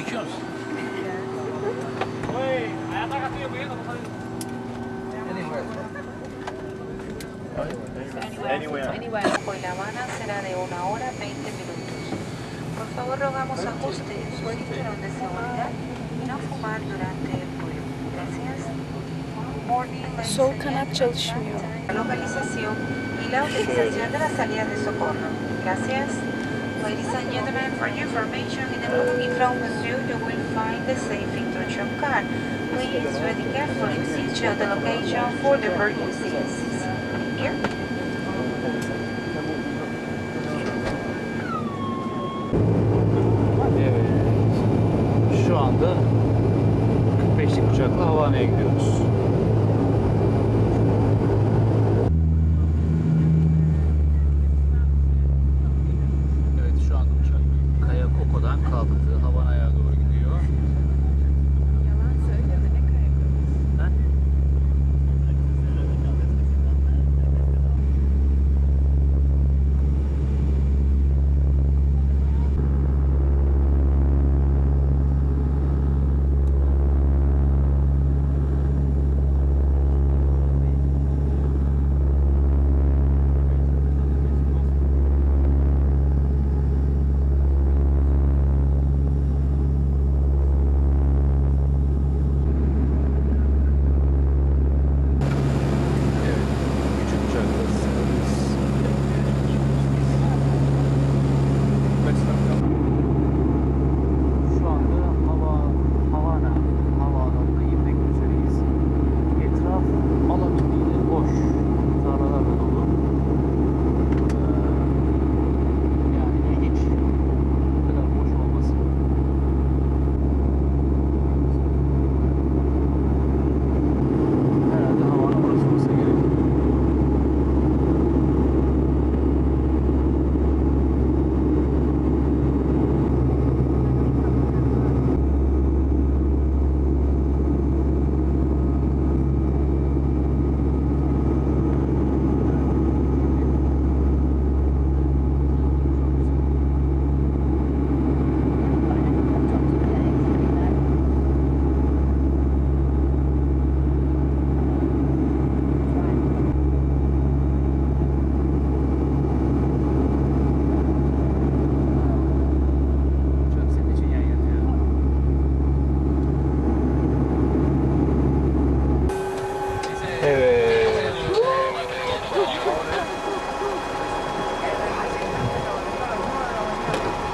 çekiyor musun? Anywhere. Por La Habana será de 1 hora 20 minutos. Por favor, rogamos ajuste en su cinturón de seguridad y no fumar durante el vuelo. Gracias. Sol kanat çalışmıyor. La localización y la utilización de las salidas de socorro. Gracias. Ladies and gentlemen, for your information, in the room in front of you, you will find the safe instruction card. Please ready carefully to show the location for the emergencies. Here. Evet. Şu anda 45'lik uçakla Havana'ya gidiyoruz. Evet, şu anda uçak CayoCoco'dan kalktı. Havana'ya doğru gidiyor. Yalan söyleme, ne kaygı.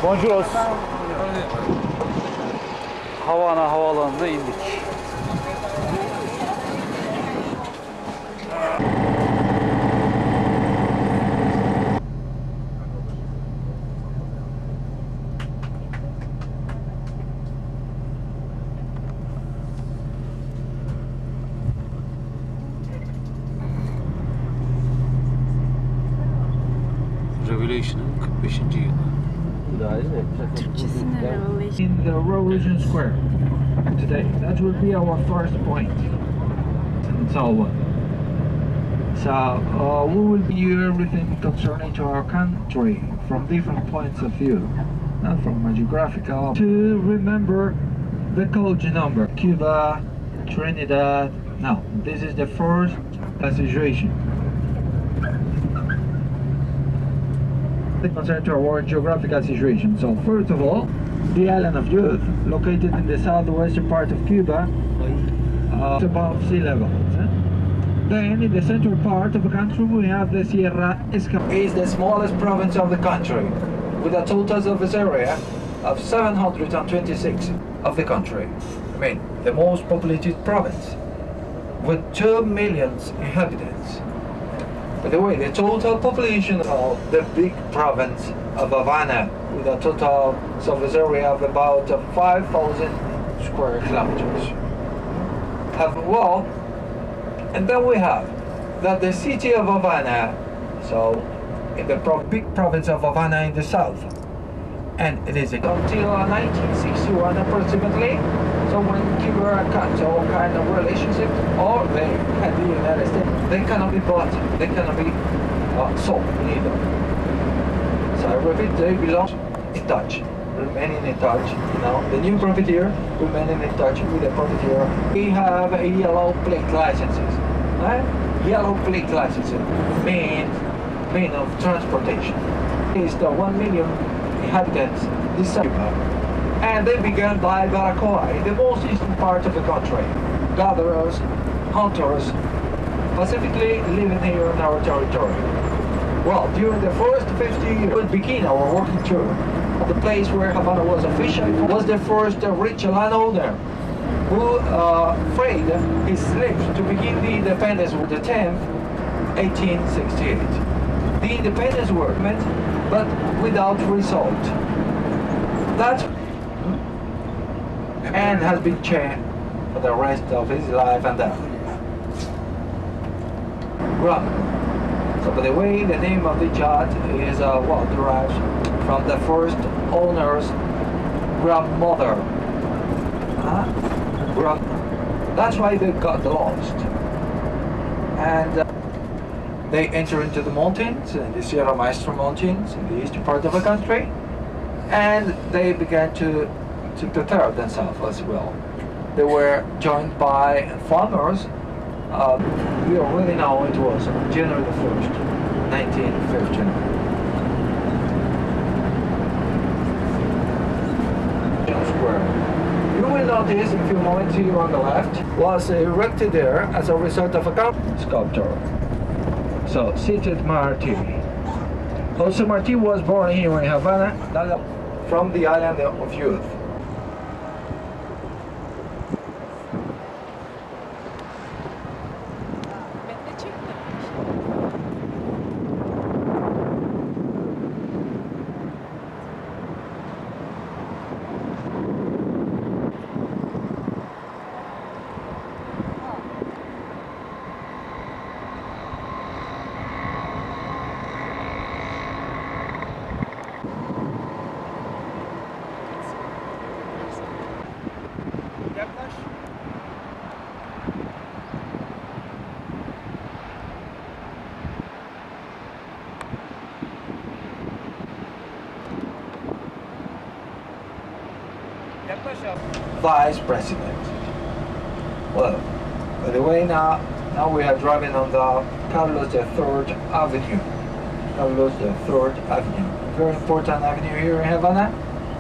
Bonjour. Havana havaalanına indik. Revelation'ın 45. yılı. In the Revolution Square today. That will be our first point in Salva. So we will view everything concerning to our country from different points of view, not from a geographical. To remember the code number, Cuba, Trinidad. Now, this is the first situation. Concerned to our geographical situation. So first of all, the island of Youth, located in the southwestern part of Cuba, above sea level. Then in the central part of the country we have the Sierra Escamilla. It's the smallest province of the country, with a total surface area of 726 of the country. I mean, the most populated province, with 2 million inhabitants. By the way, the total population of the big province of Havana, with a total surface area of about 5,000 square kilometers. Well, and then we have that the city of Havana, so in the big province of Havana in the south, and it is until 1961 approximately. So when Cuba cut all kind of relationship, or they had the United States, they cannot be bought, they cannot be sold neither. So I repeat, they belong in Dutch. remaining in touch. You know, the new profiteer remaining in touch with the profiteer. We have a yellow plate licenses. Yellow plate licenses mean of transportation. It's the 1 million inhabitants this Cuba. And they began by Baracoa, in the most eastern part of the country. Gatherers, hunters, pacifically living here in our territory. Well, during the first 50 years, we begin our working tour. The place where Havana was officially was the first rich landowner who freed his slaves to begin the independence on the 10th, 1868. The independence movement, but without result. That and has been chained for the rest of his life and death. Rum. So by the way, the name of the yacht is derives from the first owner's grandmother. That's why they got lost. And they enter into the mountains, in the Sierra Maestra Mountains, in the eastern part of the country, and they began to prepare themselves as well. They were joined by farmers. We already know it was January the 1st, 1915. Square. You will notice in a few moments here on the left was erected there as a result of a sculpture. So, seated Marti. Also, Marti was born here in Havana from the island of Youth. Vice President. Well, by the way, now we are driving on the Carlos III Avenue. Carlos III Avenue. Very important avenue here in Havana,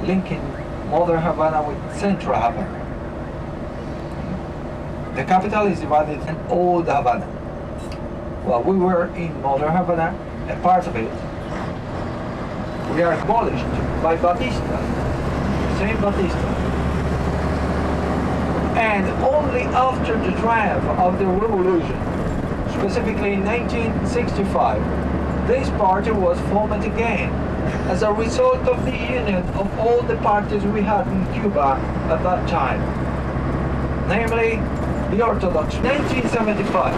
linking modern Havana with central Havana. The capital is divided in old Havana. Well, we were in modern Havana, a part of it. We are abolished by Batista, Saint Batista. And only after the triumph of the revolution, specifically in 1965, this party was formed again as a result of the union of all the parties we had in Cuba at that time. Namely, the Orthodox. 1975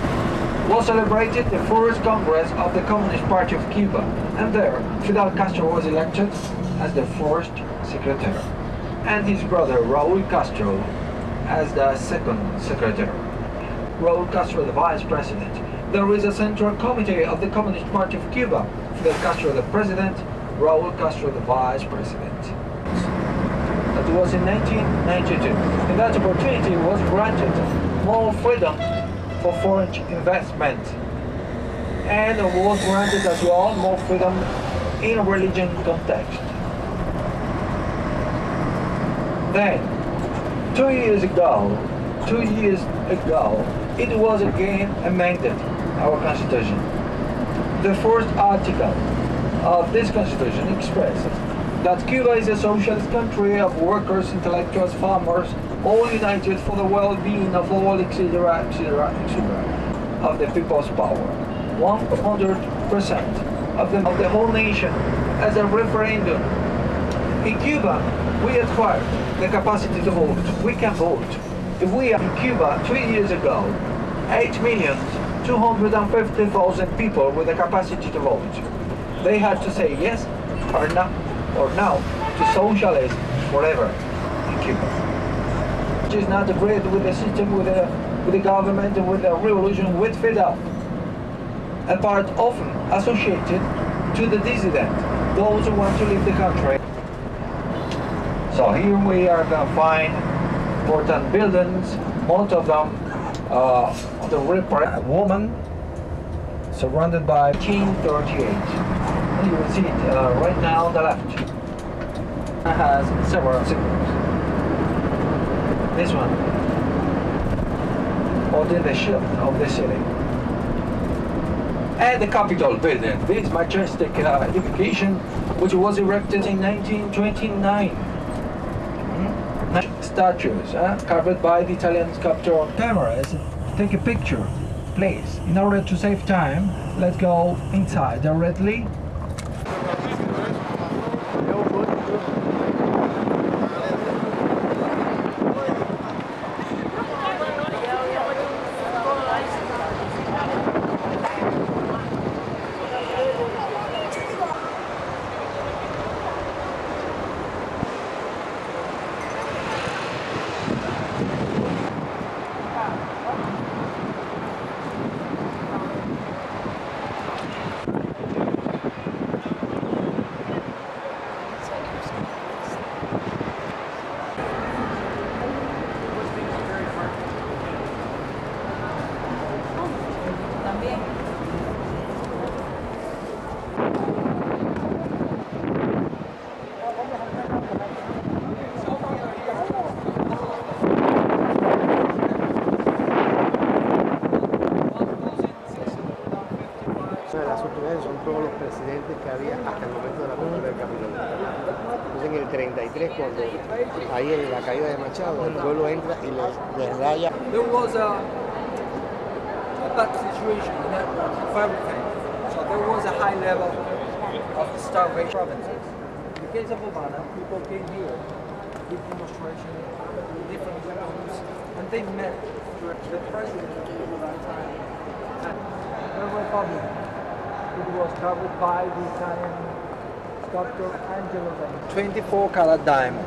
was celebrated the first Congress of the Communist Party of Cuba, and there Fidel Castro was elected as the first secretary, and his brother Raúl Castro as the second secretary. Raúl Castro, the vice president. There is a central committee of the Communist Party of Cuba. Fidel Castro, the president. Raúl Castro, the vice president. That was in 1992. In that opportunity was granted more freedom for foreign investment, and was granted as well more freedom in a religion context. Then, 2 years ago, it was again amended, our Constitution. The first article of this Constitution expresses that Cuba is a socialist country of workers, intellectuals, farmers, all united for the well-being of all, etc., etc., etc., of the people's power. 100% of the whole nation as a referendum. In Cuba, we acquired the capacity to vote. We can vote. If we are in Cuba 2 years ago, 8,250,000 people with the capacity to vote. They had to say yes or no to socialism forever in Cuba. Which is not agreed with the system, with the government, and with the revolution, with Fidel. A part often associated to the dissident, those who want to leave the country. So here we are going to find important buildings, most of them the represent a woman surrounded by 1938. And you will see it right now on the left. It has several symbols. This one, holding the shield of the city. And the Capitol building, this majestic edification, which was erected in 1929. Statues carved by the Italian sculptor. Cameras, take a picture, please. In order to save time, let's go inside directly. Una de las autoridades son todos los presidentes que había hasta el momento de la apertura del Capitolio. Entonces en el 33, cuando ahí en la caída de Machado, el pueblo entra y les raya. There was a bad situation for everything. So there was a high level of starvation provinces. In the case of Havana, people came here, did demonstration, different groups, and they met the president at that time. And the Republic, it was covered by the Italian sculptor Angelo Venice. 24 karat diamond.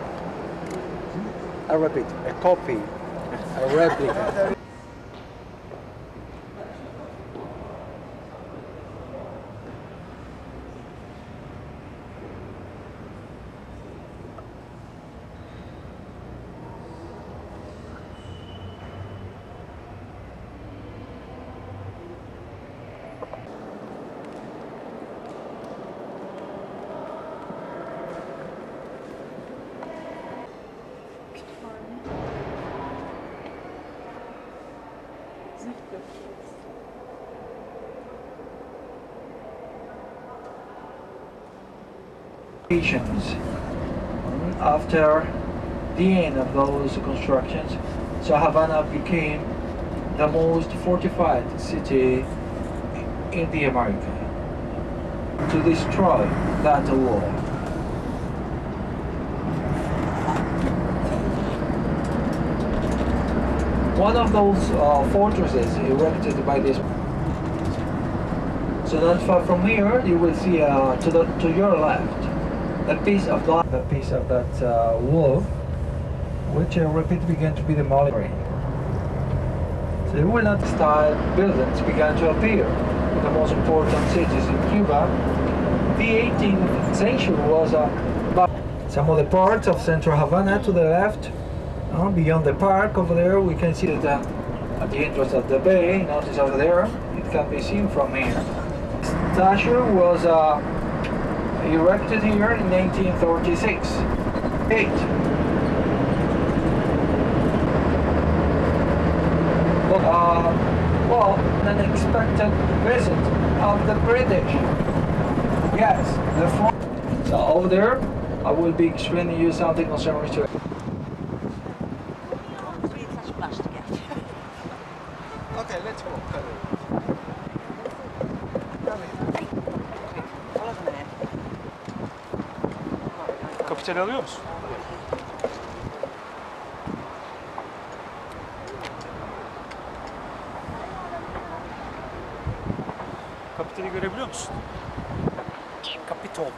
I repeat, a copy, a replica. After the end of those constructions, so Havana became the most fortified city in the America to destroy that wall. One of those fortresses erected by this. So not far from here, you will see to your left a piece of that wall, which I repeat began to be demolished. So the Renaissance style buildings began to appear in the most important cities in Cuba. The 18th century was some of the parts of central Havana to the left. Beyond the park over there, we can see that at the entrance of the bay, notice over there, it can be seen from here. The statue was erected here in 1936. Well, an unexpected visit of the British. Yes, the front. So over there, I will be explaining you something concerning to it. Okay, let's go. Kapitali alıyor musun? Kapitali görebiliyor musun? Kapitol.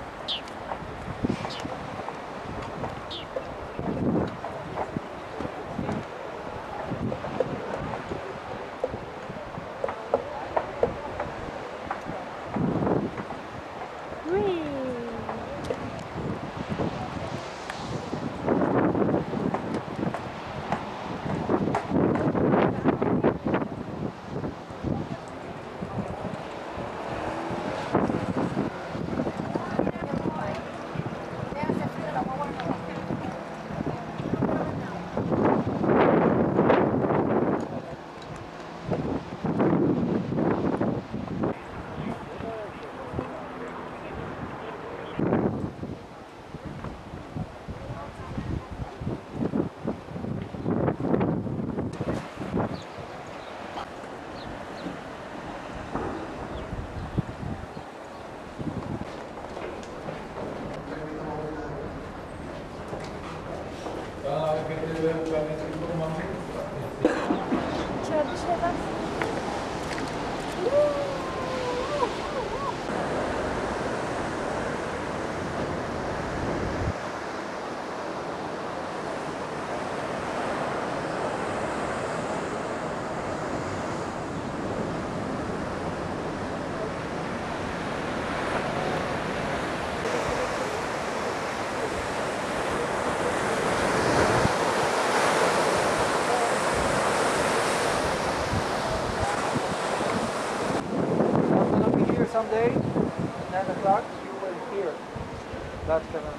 That kind of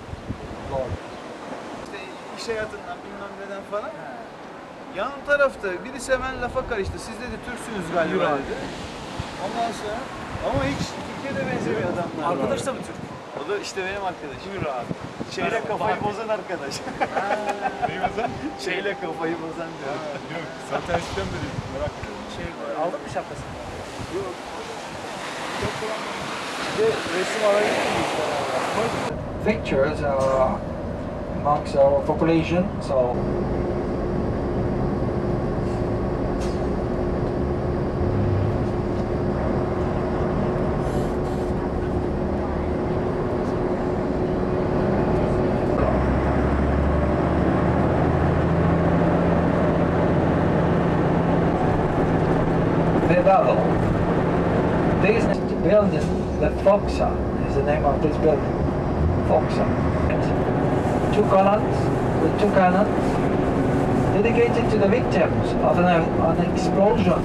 law. İşte iş hayatından bilmem neden falan. Yan tarafta birisi hemen lafa karıştı. Siz dedi Türksünüz galiba dedi. Ondan sonra ama hiç Türkiye'de benzemiyor adamlar. Arkadaş da mı Türk? O da işte benim arkadaşım. Buyur abi. Şeyle kafayı bozan arkadaş. Neyi bozan? Şeyle kafayı bozan diyor. Yok. Zaten eskiden beri merak ediyorum. Aldın mı şapkasını? Yok. Bir de resim arayı Pictures amongst our population, so this building, the Foxa, is the name of this building. Foxa. Two columns with two cannons dedicated to the victims of an explosion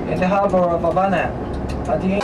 in the harbor of Havana at the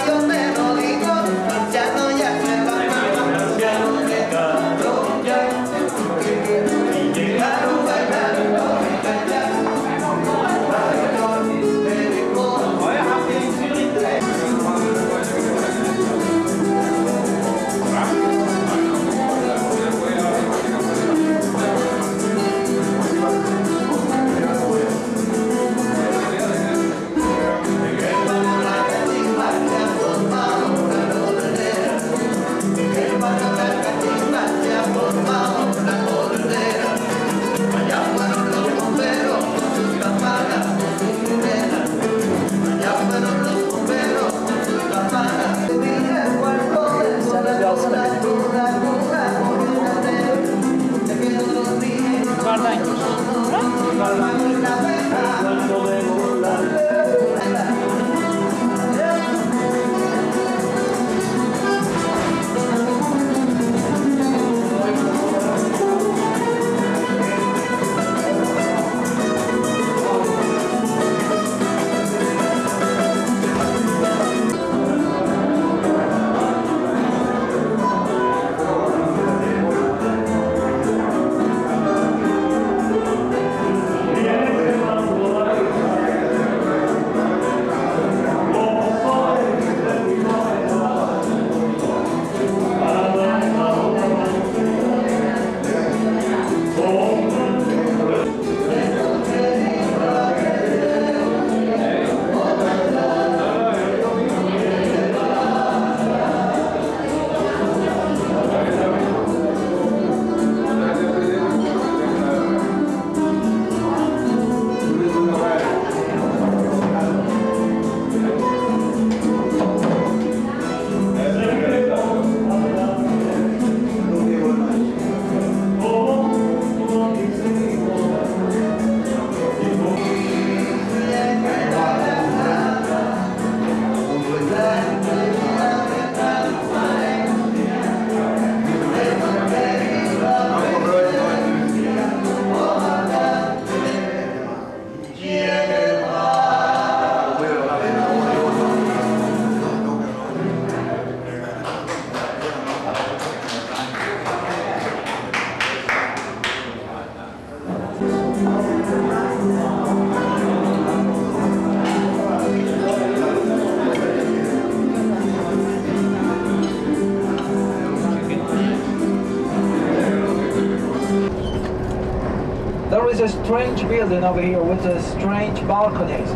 There is a strange building over here with a strange balconies,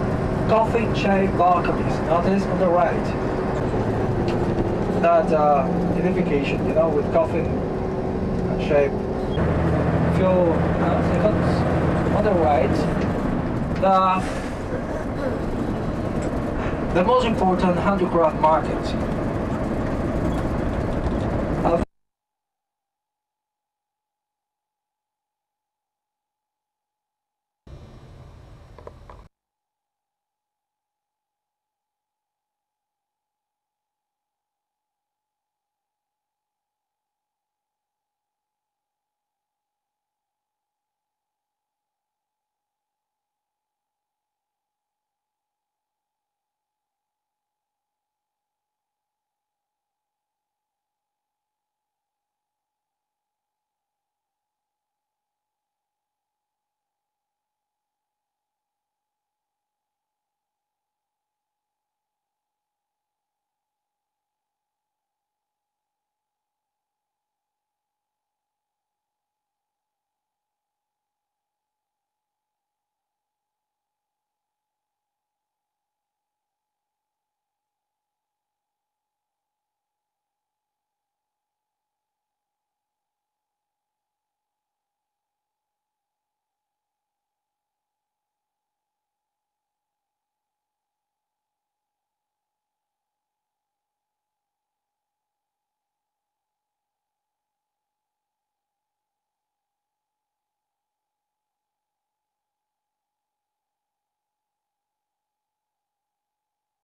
coffin-shaped balconies. Notice on the right that edification, you know, with coffin shape. Few seconds on the right, the most important handicraft market.